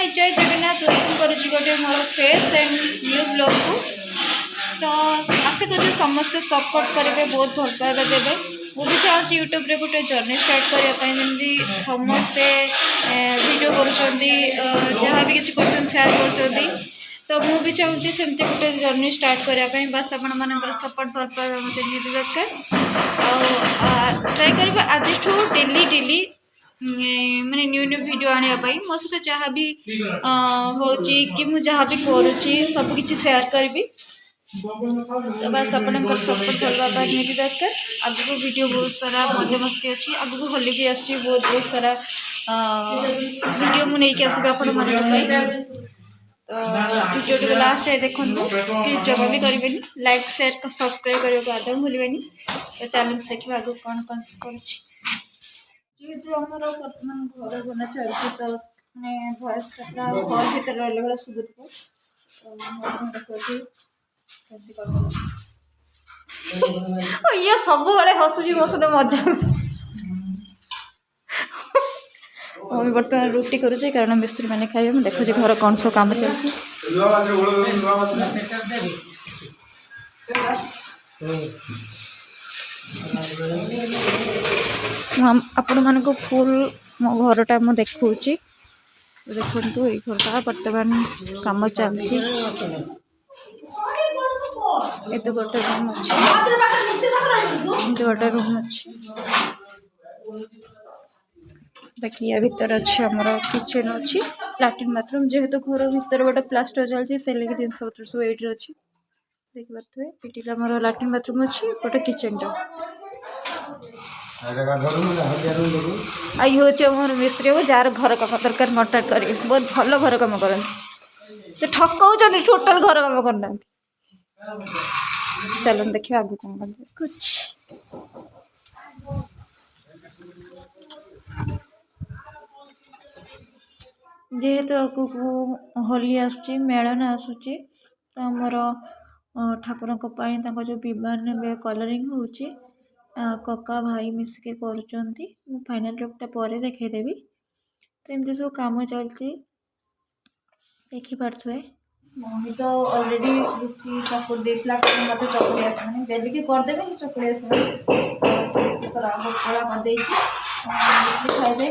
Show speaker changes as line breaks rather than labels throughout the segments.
हाय जय जगन्नाथ वेलकम करुँच गोटे मोर face and new blog को। तो आशा कर समस्ते सपोर्ट करेंगे, बहुत भल पाइबा देवे। मुझे चाहूँगी यूट्यूब रे गोटे जर्नी स्टार्ट करने जमी समस्ते वीडियो करा भी किसी सेयार कर, तो मुझे चाहूँगी सेमती गोटे जर्नी स्टार्ट करने बस आप सपोर्ट भल पाइबा मतलब निहत दरकार। ट्राए कर आज डेली डेली माने न्यू न्यू वीडियो आने मो सहित जहाँ भी हो कि मुझे जहाँ भी करुँची सबकि सेयार करी। तो बस आप सपोर्ट करवा निहत दरकार। आगू वीडियो बहुत सारा मजा मस्ती अच्छी, आगू होली भी आस बहुत सारा वीडियो मुझे आसबि आपण तो वीडियो टी लास्ट जाए देखो, प्लीज जमा भी करेंगे, लाइक शेयर सब्सक्राइब करने को आदम भूलें। तो चलो देखिए आगू कौन कौन जेहेतु आमर बर्तमान घर बना चलती तो मैंने भयस घर भर रहा भाई शुभुव तो ये सब हसुची मो सहित मजा। मम्मी बर्तमान रुटी करुचे कारण मिस्त्री मैंने खाइए, मैं देखुची घर कौन सब काम चलती। आपण मान को फुल मो घरटा मुझे देखा देखु ये घरटा बर्तमान कम चलती। ये गोटे रूम अच्छे गोटे रूम अच्छे बाकी या भीतर अच्छे आमर किचन अच्छी लैट्रिन बाथरूम जेहेतु घर भीतर गोटे प्लास्टर चलती से लगे जिन सब सब ये अच्छी देखिए ये आमर लैट्रिन बाथरूम अच्छी गोटे किचन टा आई हूँ मोर मिस्त्री हो जार घर कम दरकार कंटाक्ट कर बहुत भल घर कम कर ठकाऊ टोटाल घर कम करना। चलो देखिए आगू कौन कुछ जेहेतु आगू होली आसूची मेलन आसूची तो आमर ठाकुर जो बे कलरिंग होची कका भाई मिसिके करुचंती। मु फाइनल लुकटा पर देखेदेवी। तो एमती सब काम चलती देखी पारे। मम्मी तो ऑलरेडी रुटी चकुड़ देता मत चकुड़ी आसमानी डेली की करदेवे चकुड़ी आसमानी कला करदे खाइदे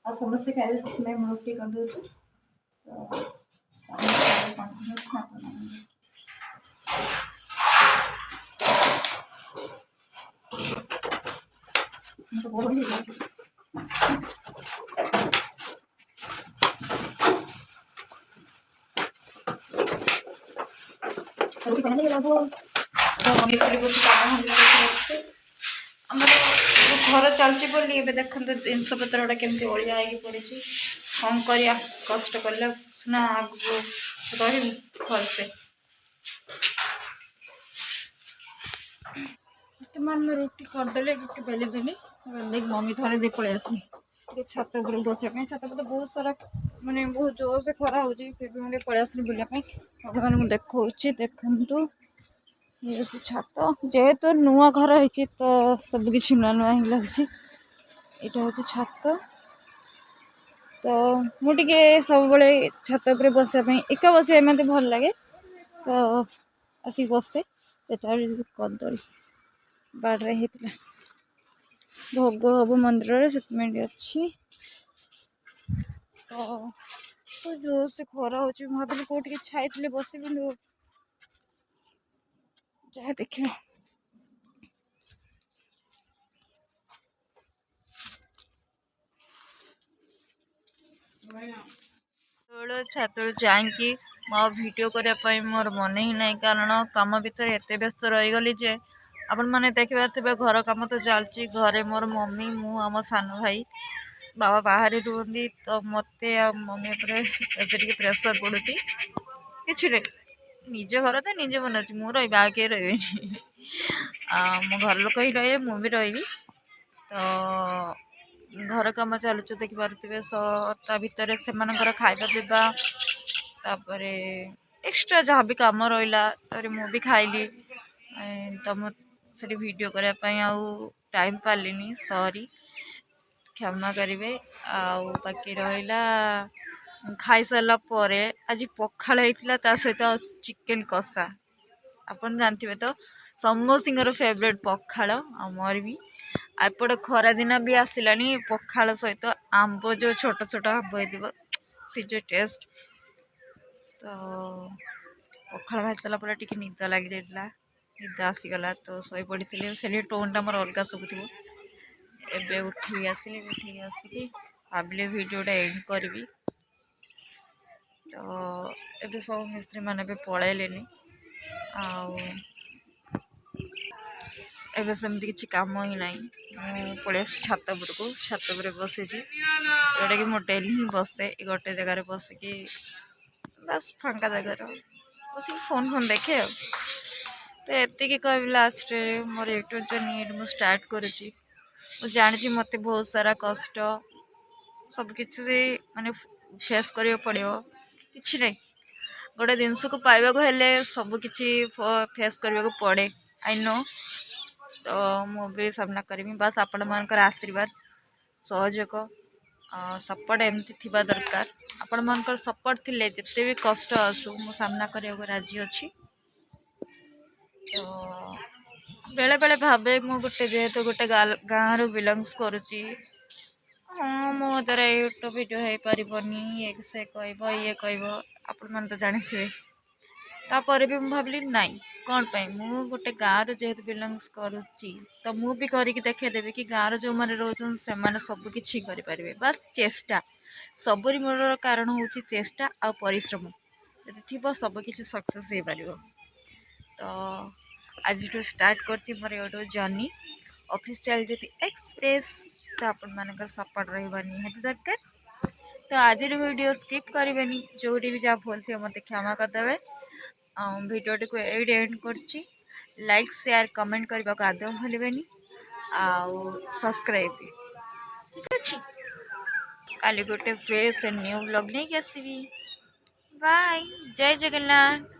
आ समस्ते खाइदे से रुटी करदे। घर चलती बोली देखते जिनस पतर केमती अलिया पड़ी कौन कर कष्ट कले सीना आगे रही भलसे। बर्तमान मैं रुटी करदे रुटी बेलीदेली बेल मम्मी थोड़े दे पलि आसनी छत उपर बसवाई। छत पर तो बहुत सारा माने बहुत जोर से खरा हो फिर भी मुझे पलि आसनी बुलापाई मैंने देखा देखु ये छत जेहेतु नुआ घर है तो सबकि नुआ नुआ ही लगे। यहाँ हूँ छत तो मुझे सब छत पर बसापी एका बस मत भल लगे तो आसिक बसे कदली बाड़े होता भोग हम मंदिर से अच्छी तो जोर से खरा हो भाविली कौटे छाई बस जहाँ देखिए छत जाकि मो वीडियो करने मोर मन ही ना कारण कम भर एत व्यस्त रहीगली जे आपण मैंने देखिए घर कम तो चलती घरे मोर मम्मी मु आम सान भाई बाबा बाहर रुहती तो मत मम्मी प्रेसर पड़ू कि निज घर तो निजे बना मु रही आगे रही मो घर लोक ही रही मु भी रही तो घर कम चलु देखी पारे ता भितर से खाଇବା पीवा तापर एक्स्ट्रा जहाँ भी कम रहा मु भी खाइली तो मुझे वीडियो करने आउ टाइम पार्ली सॉरी क्षमा करेंगे। बाकी रहा ଖାଇ ସାରିଲା ପରେ ଆଜି ପଖାଳ ହେଇଥିଲା ତା ସହିତ ଚିକେନ କଷା। ଆପଣ ଜାଣିଥିବେ ତ ସମସ୍ତଙ୍କର ଫେଭରେଟ୍ ପଖାଳ ଆଉ ମୋର ବି। ଆଉ ଏପଟେ ଖରା ଦିନ ବି ଆସିଲାଣି ପଖାଳ ସହିତ ଆମ୍ବ ଯେଉଁ ଛୋଟ ଛୋଟ ଆମ୍ବ ହେଇଥିବ ସେ ଯେଉଁ ଟେଷ୍ଟ। ତ ପଖାଳ ଖାଇସାରିଲା ପରେ ଟିକେ ନିଦ ଲାଗିଯାଇଥିଲା, ନିଦ ଆସିଗଲା ତ ଶୋଇପଡ଼ିଥିଲି। ସେଠି ଟୋନ୍ଟା ମୋର ଅଲଗା ଶୁଭୁଥିବ। ଏବେ ଉଠିକି ଆସିଲି, ଉଠିକି ଆସିକି ଭାବିଲି ଭିଡ଼ିଓଟା ଏଣ୍ଡ କରିବି। ତ ଏବେ ସବୁ ମିସ୍ତ୍ରୀ ମାନେ ଏବେ ପଳେଇଲେନି, ଆଉ ଏବେ ସେମିତି କିଛି କାମ ହିଁ ନାହିଁ। ମୁଁ ପଳେଇ ଆସିଛି ଛାତ ଉପରକୁ, ଛାତ ଉପରେ ବସିଛି, ଯେଉଁଟାକି ମୁଁ ଡେଲି ହିଁ ବସେ ଗୋଟେ ଜାଗାରେ ବସିକି, ବାସ୍ ଫାଙ୍କା ଜାଗାରେ ବସିକି ଫୋନ୍ ଦେଖେ ଆଉ। ତ ଏତିକି କହିବି ଲାଷ୍ଟରେ ମୋର ୟୁଟ୍ୟୁବ୍ ଜର୍ଣ୍ଣି ମୁଁ ଷ୍ଟାର୍ଟ କରୁଛି। ମୁଁ ଜାଣିଛି ମୋତେ ବହୁତ ସାରା କଷ୍ଟ ସବୁକିଛି ମାନେ ଫେସ୍ କରିବାକୁ ପଡ଼ିବ, କିଛି ନାହିଁ। ଗୋଟେ ଜିନିଷକୁ ପାଇବାକୁ ହେଲେ ସବୁକିଛି ଫେସ୍ କରିବାକୁ ପଡ଼େ, ଆଇ ନୋ। ତ ମୁଁ ବି ସାମ୍ନା କରିବି, ବାସ୍ ଆପଣମାନଙ୍କର ଆଶୀର୍ବାଦ ସହଯୋଗ ସପୋର୍ଟ ଏମିତି ଥିବା ଦରକାର। ଆପଣମାନଙ୍କର ସପୋର୍ଟ ଥିଲେ ଯେତେ ବି କଷ୍ଟ ଆସୁ ମୁଁ ସାମ୍ନା କରିବାକୁ ରାଜି ଅଛି। ତ ବେଳେ ବେଳେ ଭାବେ ମୁଁ ଯେହେତୁ ଗୋଟେ ଗାଁରୁ ବିଲଙ୍ଗସ୍ କରୁଛି, ହଁ ମୋ ଦ୍ୱାରା ୟୁଟ୍ୟୁବ୍ ଭିଡ଼ିଓ ହେଇପାରିବନି, ସେ କହିବ ଇଏ କହିବ, ଆପଣମାନେ ତ ଜାଣିଥିବେ। ତାପରେ ବି ମୁଁ ଭାବିଲି ନାଇଁ, କ'ଣ ପାଇଁ, ମୁଁ ଗୋଟେ ଗାଁରୁ ଯେହେତୁ ବିଲଙ୍ଗସ୍ କରୁଛି ତ ମୁଁ ବି କରିକି ଦେଖେଇଦେବି କି ଗାଁରେ ଯେଉଁମାନେ ରହୁଛନ୍ତି ସେମାନେ ସବୁ କିଛି କରିପାରିବେ। ବାସ୍ ଚେଷ୍ଟା, ସବୁରି ମୂଳର କାରଣ ହେଉଛି ଚେଷ୍ଟା ଆଉ ପରିଶ୍ରମ। ଯଦି ଥିବ ସବୁକିଛି ସକ୍ସେସ୍ ହେଇପାରିବ। ତ ଆଜିଠୁ ଷ୍ଟାର୍ଟ କରିଛି ମୋର ୟୁଟ୍ୟୁବ୍ ଜର୍ଣ୍ଣି ଅଫିସିଆଲ୍ ଯଦି ଏକ୍ସପ୍ରେସ୍। ତ ଆପଣମାନଙ୍କର ସପୋର୍ଟ ରହିବା ନିହାତି ଦରକାର। ତ ଆଜିର ଭିଡ଼ିଓ ସ୍କିପ୍ କରିବେନି, ଯେଉଁଠି ବି ଯାହା ଭୁଲ ଥିବ ମୋତେ କ୍ଷମା କରିଦେବେ। ଭିଡ଼ିଓଟିକୁ ଏଇଠି ଏଣ୍ଡ କରୁଛି। ଲାଇକ୍ ସେୟାର କମେଣ୍ଟ କରିବାକୁ ଆଦୌ ଭୁଲିବେନି, ଆଉ ସବସ୍କ୍ରାଇବ୍ ବି, ଠିକ୍ ଅଛି। କାଲି ଗୋଟେ ଫ୍ରେଶ୍ ନ୍ୟୁ ବ୍ଲଗ୍ ନେଇକି ଆସିବି। ବାଏ, ଜୟ ଜଗନ୍ନାଥ।